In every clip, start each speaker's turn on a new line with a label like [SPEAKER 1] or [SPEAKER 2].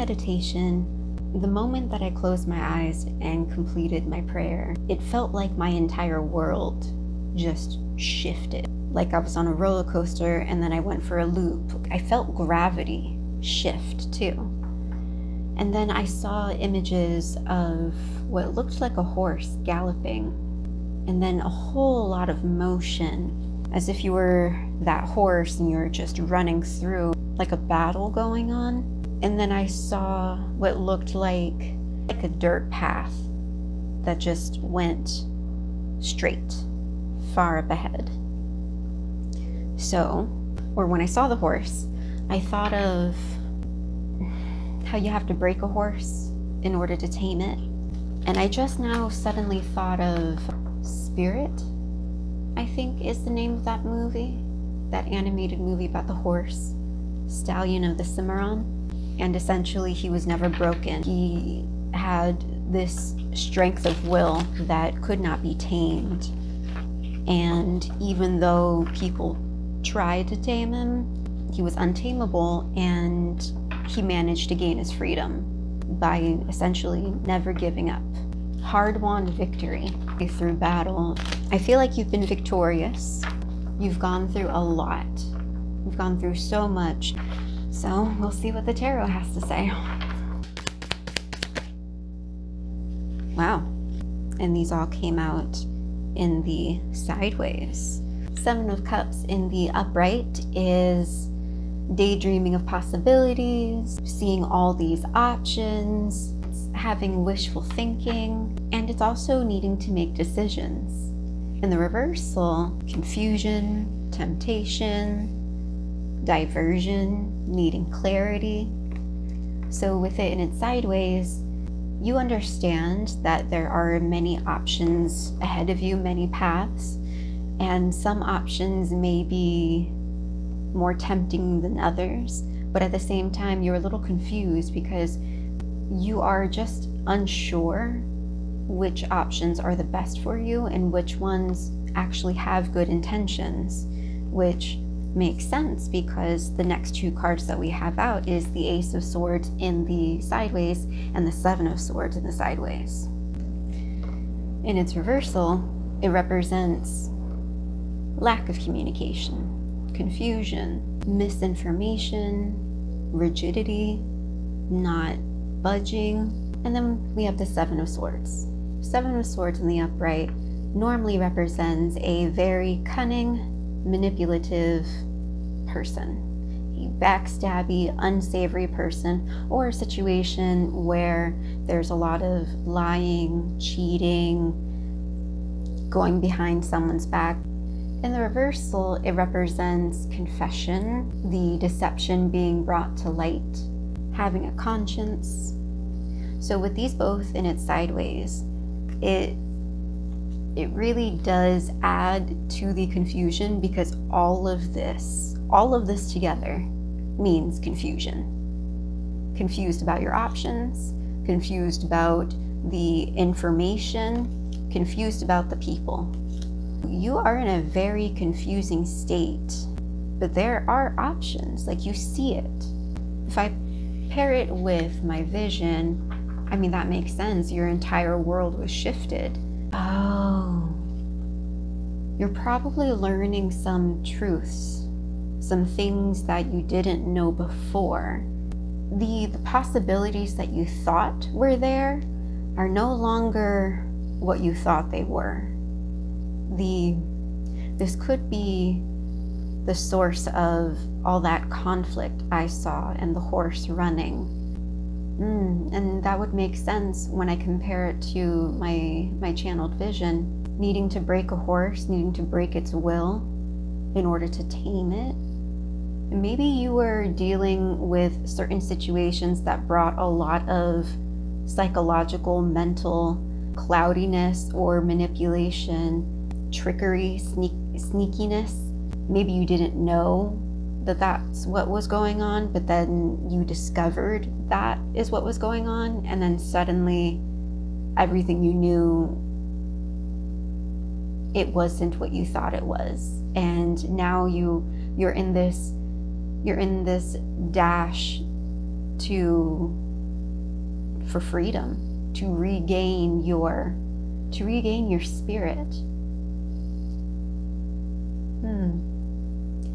[SPEAKER 1] meditation, the moment that I closed my eyes and completed my prayer, it felt like my entire world just shifted. Like I was on a roller coaster and then I went for a loop. I felt gravity shift too. And then I saw images of what looked like a horse galloping, and then a whole lot of motion, as if you were that horse and you're just running through like a battle going on. And then I saw what looked like a dirt path that just went straight, far up ahead. So, or when I saw the horse, I thought of how you have to break a horse in order to tame it. And I just now suddenly thought of Spirit, I think is the name of that movie, that animated movie about the horse, Stallion of the Cimarron. And essentially he was never broken. He had this strength of will that could not be tamed. And even though people tried to tame him, he was untamable, and he managed to gain his freedom by essentially never giving up. Hard-won victory through battle. I feel like you've been victorious. You've gone through a lot. You've gone through so much. So we'll see what the tarot has to say. Wow. And these all came out in the sideways. 7 of Cups in the upright is daydreaming of possibilities, seeing all these options, having wishful thinking, and it's also needing to make decisions. In the reversal, confusion, temptation, diversion, needing clarity. So with it in its sideways, you understand that there are many options ahead of you, many paths, and some options may be more tempting than others, but at the same time you're a little confused because you are just unsure which options are the best for you and which ones actually have good intentions, which makes sense because the next 2 cards that we have out is the Ace of Swords in the sideways and the 7 of Swords in the sideways. In its reversal, it represents lack of communication, confusion, misinformation, rigidity, not budging. And then we have the 7 of Swords. 7 of Swords in the upright normally represents a very cunning, manipulative person, a backstabby, unsavory person, or a situation where there's a lot of lying, cheating, going behind someone's back. In the reversal, it represents confession, the deception being brought to light, having a conscience. So with these both in its sideways, it really does add to the confusion because all of this together means confusion. Confused about your options, confused about the information, confused about the people. You are in a very confusing state, but there are options, like you see it. If I pair it with my vision, I mean, that makes sense. Your entire world was shifted. Oh, you're probably learning some truths, some things that you didn't know before. The possibilities that you thought were there are no longer what you thought they were. This could be the source of all that conflict I saw and the horse running. And that would make sense when I compare it to my channeled vision, needing to break a horse, needing to break its will in order to tame it. And maybe you were dealing with certain situations that brought a lot of psychological, mental cloudiness or manipulation, trickery, sneakiness. Maybe you didn't know that that's what was going on, but then you discovered that is what was going on, and then suddenly everything you knew, it wasn't what you thought it was. And now you're in this dash to for freedom, to regain your spirit.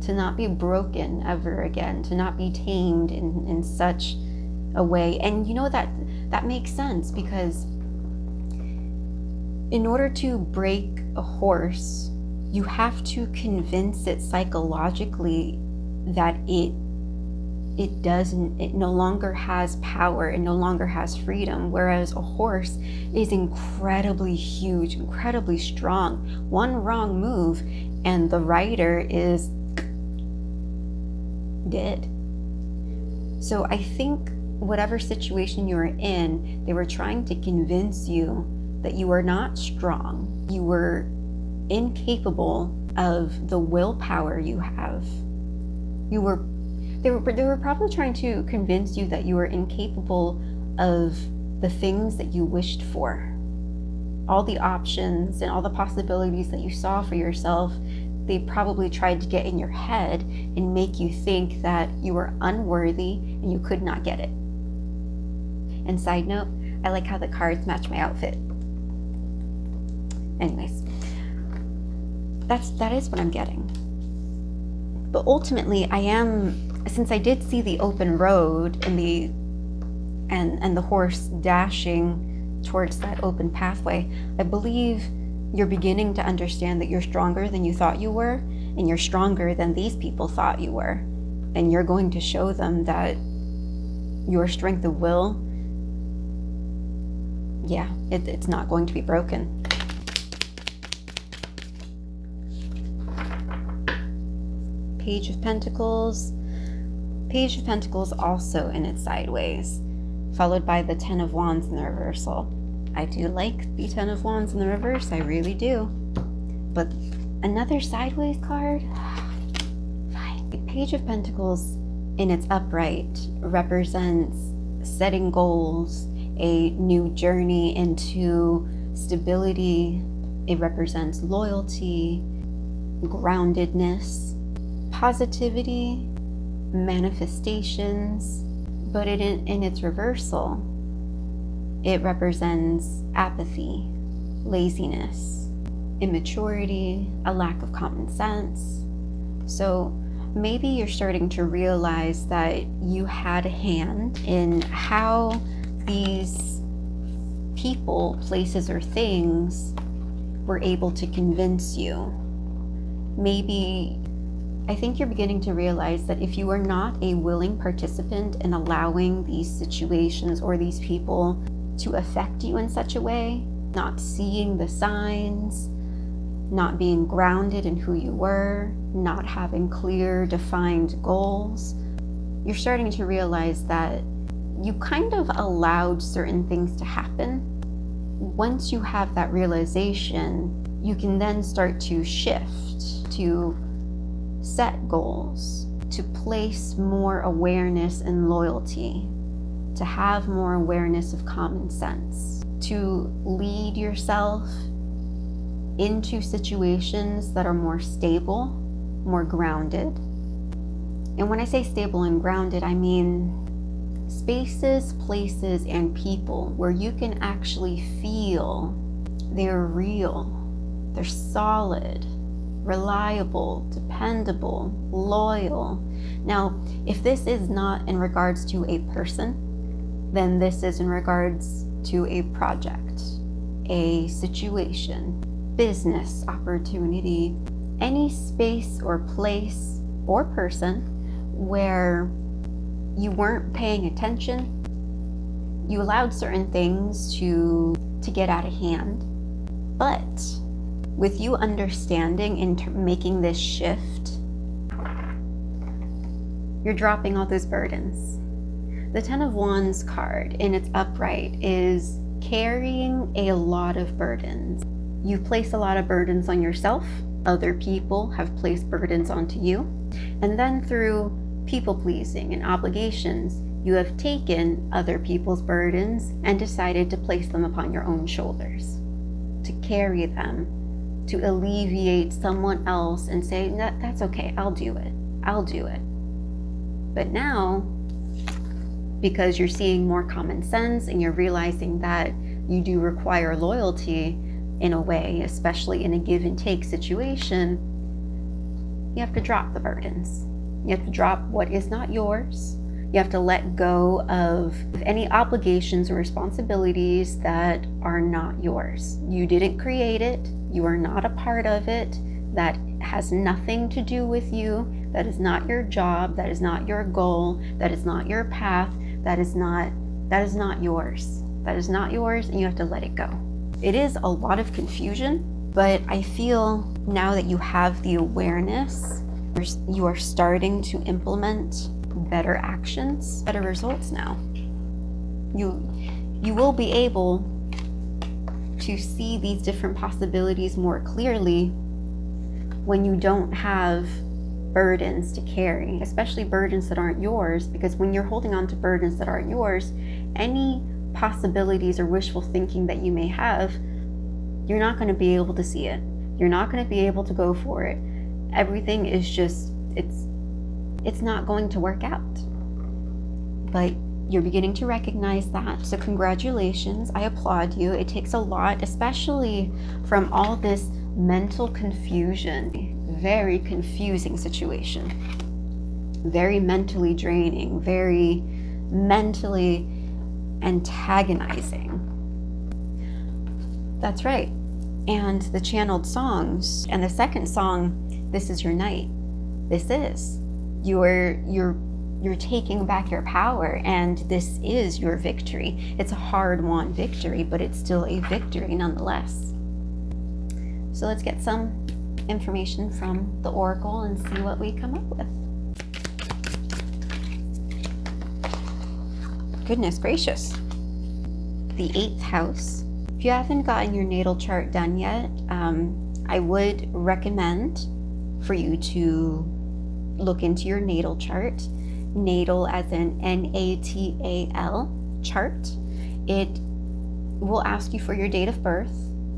[SPEAKER 1] To not be broken ever again, to not be tamed in such a way. And you know that makes sense, because in order to break a horse, you have to convince it psychologically that it no longer has power, it no longer has freedom. Whereas a horse is incredibly huge, incredibly strong. One wrong move and the rider is dead. So I think whatever situation you're in, they were trying to convince you that you are not strong. You were incapable of the willpower you have. They were probably trying to convince you that you were incapable of the things that you wished for. All the options and all the possibilities that you saw for yourself, they probably tried to get in your head and make you think that you were unworthy and you could not get it. And side note, I like how the cards match my outfit. Anyways, that is what I'm getting. But ultimately, since I did see the open road and the horse dashing towards that open pathway, I believe you're beginning to understand that you're stronger than you thought you were, and you're stronger than these people thought you were. And you're going to show them that your strength of will, it's not going to be broken. Page of Pentacles. Page of Pentacles also in its sideways, followed by the Ten of Wands in the reversal. I do like the Ten of Wands in the reverse, I really do. But another sideways card? Fine. The Page of Pentacles in its upright represents setting goals, a new journey into stability. It represents loyalty, groundedness, positivity, manifestations. But in its reversal, it represents apathy, laziness, immaturity, a lack of common sense. So maybe you're starting to realize that you had a hand in how these people, places, or things were able to convince you. Maybe I think you're beginning to realize that if you are not a willing participant in allowing these situations or these people to affect you in such a way, not seeing the signs, not being grounded in who you were, not having clear, defined goals, you're starting to realize that you kind of allowed certain things to happen. Once you have that realization, you can then start to shift, to set goals, to place more awareness and loyalty, to have more awareness of common sense, to lead yourself into situations that are more stable, more grounded. And when I say stable and grounded, I mean spaces, places, and people where you can actually feel they're real, they're solid, reliable, dependable, loyal. Now, if this is not in regards to a person, then this is in regards to a project, a situation, business opportunity, any space or place or person where you weren't paying attention, you allowed certain things to get out of hand. But with you understanding and making this shift, you're dropping all those burdens. The Ten of Wands card in its upright is carrying a lot of burdens. You've placed a lot of burdens on yourself. Other people have placed burdens onto you. And then through people pleasing and obligations, you have taken other people's burdens and decided to place them upon your own shoulders, to carry them, to alleviate someone else and say, that's okay, I'll do it. But now because you're seeing more common sense and you're realizing that you do require loyalty in a way, especially in a give and take situation. You have to drop the burdens. You have to drop what is not yours. You have to let go of any obligations or responsibilities that are not yours. You didn't create it. You are not a part of it. That has nothing to do with you. That is not your job. That is not your goal. That is not your path. That is not yours. That is not yours, and you have to let it go. It is a lot of confusion, but I feel now that you have the awareness, you are starting to implement better actions, better results now. You will be able to see these different possibilities more clearly when you don't have burdens to carry, especially burdens that aren't yours, because when you're holding on to burdens that aren't yours, any possibilities or wishful thinking that you may have, you're not going to be able to see it. You're not going to be able to go for it. Everything is just, it's not going to work out. But you're beginning to recognize that. So congratulations, I applaud you. It takes a lot, especially from all this mental confusion. Very confusing situation. Very mentally draining, very mentally antagonizing. That's right. And the channeled songs, and the second song, This Is Your Night. This is. You're taking back your power, and this is your victory. It's a hard-won victory, but it's still a victory nonetheless. So let's get some information from the Oracle and see what we come up with. Goodness gracious. The 8th house. If you haven't gotten your natal chart done yet, I would recommend for you to look into your natal chart. Natal as in Natal chart. It will ask you for your date of birth,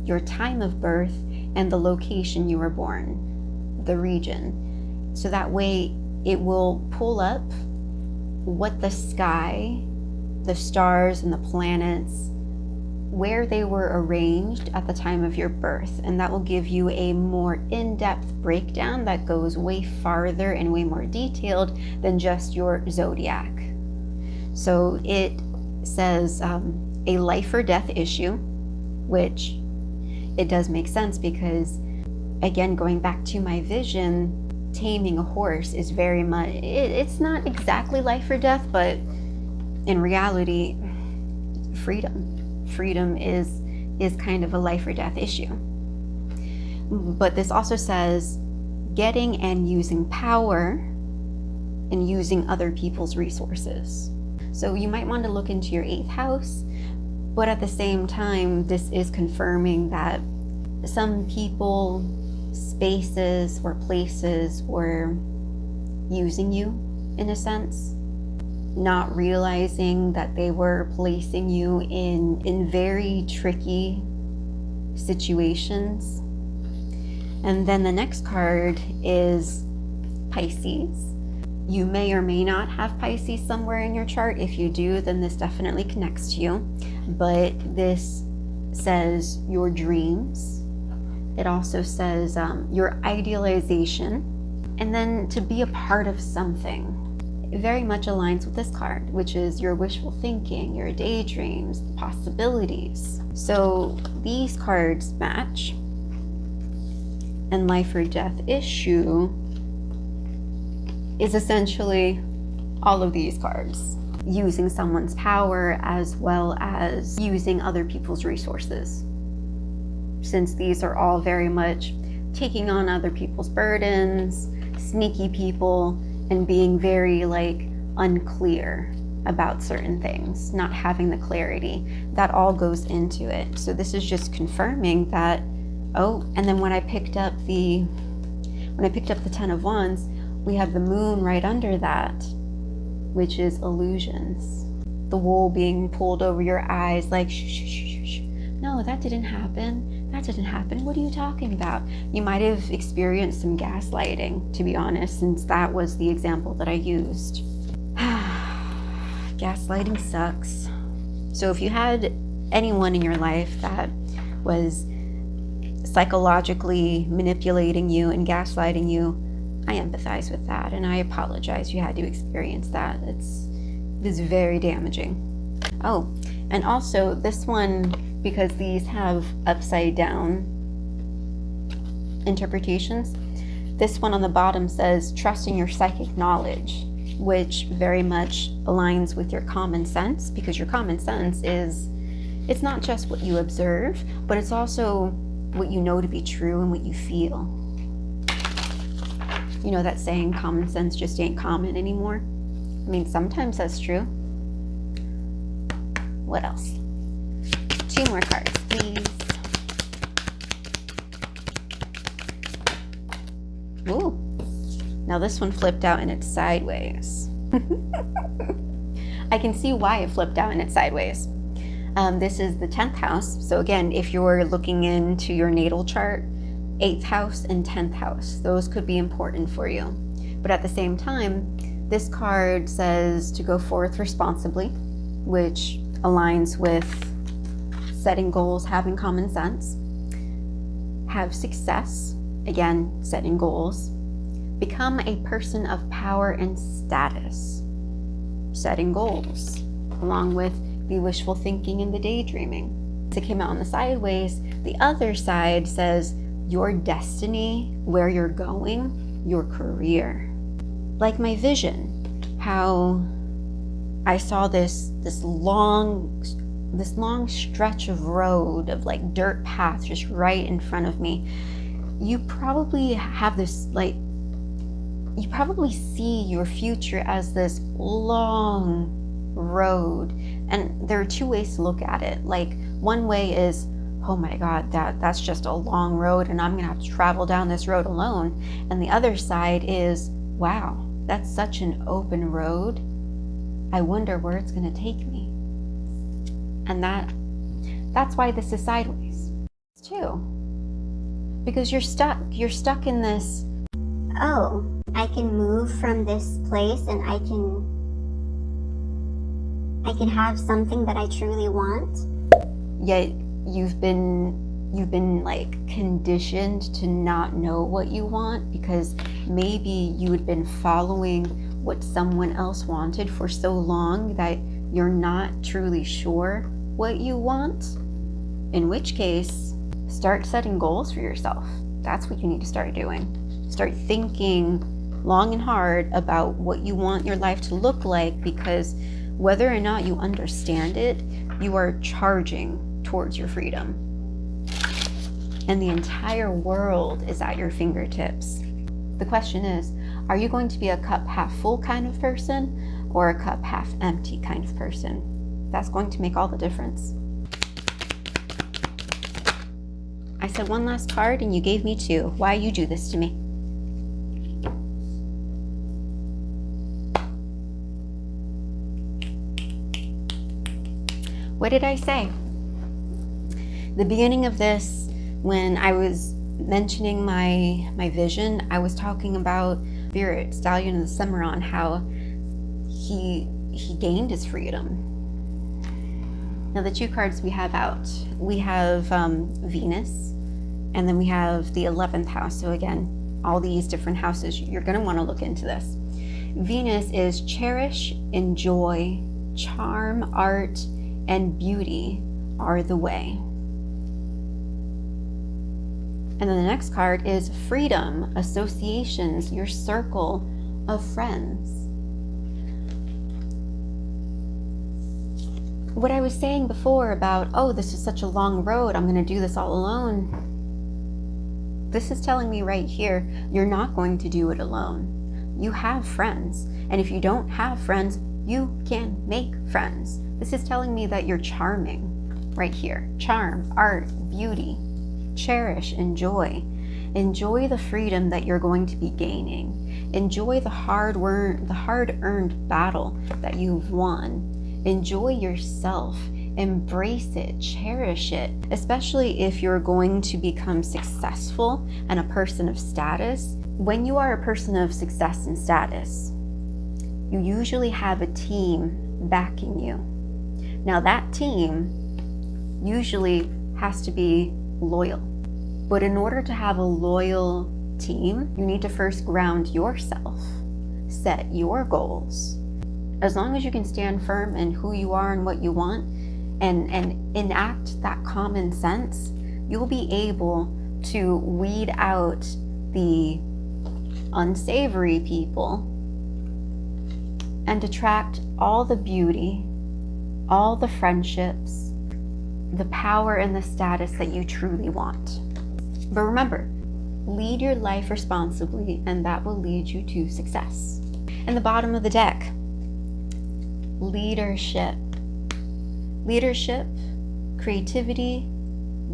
[SPEAKER 1] your time of birth, and the location you were born, the region. So that way it will pull up what the sky, the stars, and the planets, where they were arranged at the time of your birth. And that will give you a more in-depth breakdown that goes way farther and way more detailed than just your zodiac. So it says a life or death issue, which it does make sense because, again, going back to my vision, taming a horse is very much, it's not exactly life or death, but in reality, freedom is kind of a life or death issue. But this also says getting and using power and using other people's resources. So you might want to look into your 8th house, but at the same time, this is confirming that some people, spaces, or places were using you in a sense, not realizing that they were placing you in very tricky situations. And then the next card is Pisces. You may or may not have Pisces somewhere in your chart. If you do, then this definitely connects to you. But this says your dreams. It also says your idealization. And then to be a part of something. It very much aligns with this card, which is your wishful thinking, your daydreams, the possibilities. So these cards match. And life or death issue is essentially all of these cards. Using someone's power as well as using other people's resources. Since these are all very much taking on other people's burdens, sneaky people, and being very unclear about certain things, not having the clarity, that all goes into it. So this is just confirming that, and then when I picked up the 10 of Wands, we have the moon right under that, which is illusions. The wool being pulled over your eyes like, shh, shh, shh, shh. No, that didn't happen. That didn't happen. What are you talking about? You might have experienced some gaslighting, to be honest, since that was the example that I used. Gaslighting sucks. So if you had anyone in your life that was psychologically manipulating you and gaslighting you, I empathize with that, and I apologize you had to experience that. It's very damaging. Oh, and also this one, because these have upside down interpretations, this one on the bottom says trusting your psychic knowledge, which very much aligns with your common sense, because your common sense is, it's not just what you observe, but it's also what you know to be true and what you feel. You know that saying, common sense just ain't common anymore? I mean, sometimes that's true. What else? 2 more cards, please. Ooh. Now this one flipped out and it's sideways. I can see why it flipped out and it's sideways. This is the 10th house. So again, if you're looking into your natal chart, 8th house and 10th house, those could be important for you. But at the same time, this card says to go forth responsibly, which aligns with setting goals, having common sense, have success, again, setting goals, become a person of power and status, setting goals, along with the wishful thinking and the daydreaming. It came out on the sideways. The other side says your destiny, where you're going, your career. Like my vision, how I saw this long stretch of road, of like dirt path just right in front of me. You probably have this, like, you probably see your future as this long road. And there are 2 ways to look at it. Like, one way is, oh my God, that's just a long road and I'm gonna have to travel down this road alone. And the other side is, wow, that's such an open road. I wonder where it's gonna take me. And that's why this is sideways too. Because you're stuck in this,
[SPEAKER 2] oh, I can move from this place and I can have something that I truly want.
[SPEAKER 1] Yet you've been like conditioned to not know what you want, because maybe you had been following what someone else wanted for so long that you're not truly sure what you want. In which case, start setting goals for yourself. That's what you need to start doing. Start thinking long and hard about what you want your life to look like, because whether or not you understand it, you are charging towards your freedom. And the entire world is at your fingertips. The question is, are you going to be a cup half full kind of person or a cup half empty kind of person? That's going to make all the difference. I said 1 last card and you gave me 2. Why you do this to me? What did I say? The beginning of this, when I was mentioning my vision, I was talking about Spirit, Stallion, and the Cimarron, how he gained his freedom. Now the 2 cards we have out, we have Venus, and then we have the 11th house. So again, all these different houses, you're going to want to look into this. Venus is cherish, enjoy, charm, art, and beauty are the way. And then the next card is freedom, associations, your circle of friends. What I was saying before about, oh, this is such a long road, I'm going to do this all alone. This is telling me right here, you're not going to do it alone. You have friends. And if you don't have friends, you can make friends. This is telling me that you're charming right here. Charm, art, beauty. Cherish, enjoy. Enjoy the freedom that you're going to be gaining. Enjoy the hard-earned battle that you've won. Enjoy yourself. Embrace it, cherish it, especially if you're going to become successful and a person of status. When you are a person of success and status, you usually have a team backing you. Now that team usually has to be loyal. But in order to have a loyal team, you need to first ground yourself, set your goals. As long as you can stand firm in who you are and what you want, and enact that common sense, you'll be able to weed out the unsavory people and attract all the beauty, all the friendships, the power and the status that you truly want. But remember, lead your life responsibly, and that will lead you to success. And the bottom of the deck, leadership. Leadership, creativity,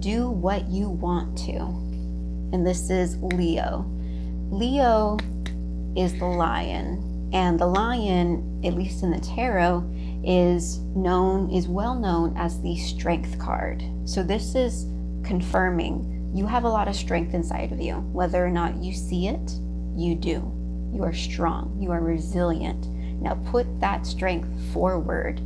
[SPEAKER 1] do what you want to. And this is Leo. Leo is the lion. And the lion, at least in the tarot, is well known as the strength card. So this is confirming you have a lot of strength inside of you. Whether or not you see it, you do. You are strong, you are resilient. Now put that strength forward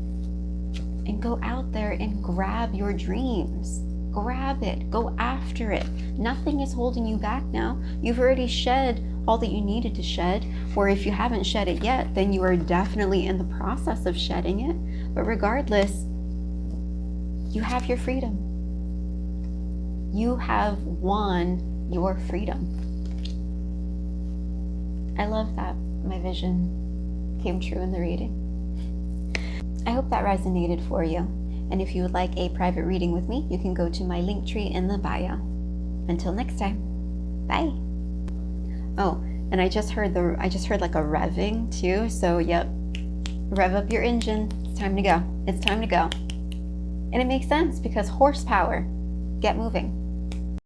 [SPEAKER 1] and go out there and grab your dreams. Grab it, go after it. Nothing is holding you back now. You've already shed all that you needed to shed, or if you haven't shed it yet, then you are definitely in the process of shedding it. But regardless, you have your freedom. You have won your freedom. I love that my vision came true in the reading. I hope that resonated for you. And if you would like a private reading with me, you can go to my link tree in the bio. Until next time, bye. Oh, and I just heard like a revving too. So yep, rev up your engine. It's time to go. It's time to go. And it makes sense because horsepower. Get moving.